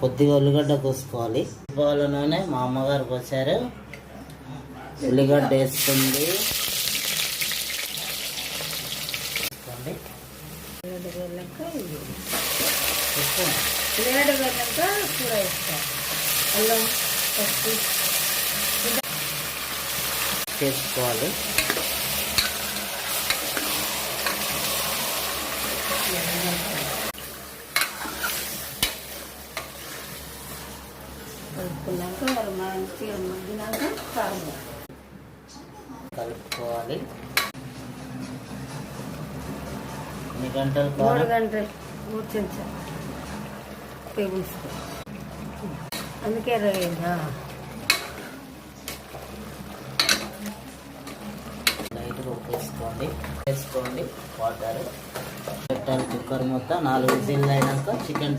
కొద్దిగా ఉల్లిగడ్డ కోసుకోవాలి. పాల నూనె మా అమ్మగారు పోసారు. ఉల్లిగడ్డ వేసుకుంది. ఉల్లిగడ్డ వేసాక కూర వేస్తాం. అల్లం పసుపు చేసుకోవాలి. కలుపుకున్నాక మంచిగా మగ్గినాక కారం కలుపుకోవాలి. 3 గంటలు 3 గంటలు 3 చెంచాలు టేబుల్ స్పూన్. అందుకే రైదా లైట్గా ఉప్పు వేసుకోండి. వాటర్ పెట్టాలి. కుక్కర్ మొత్తం 4 విజిల్లు అయినాక చికెన్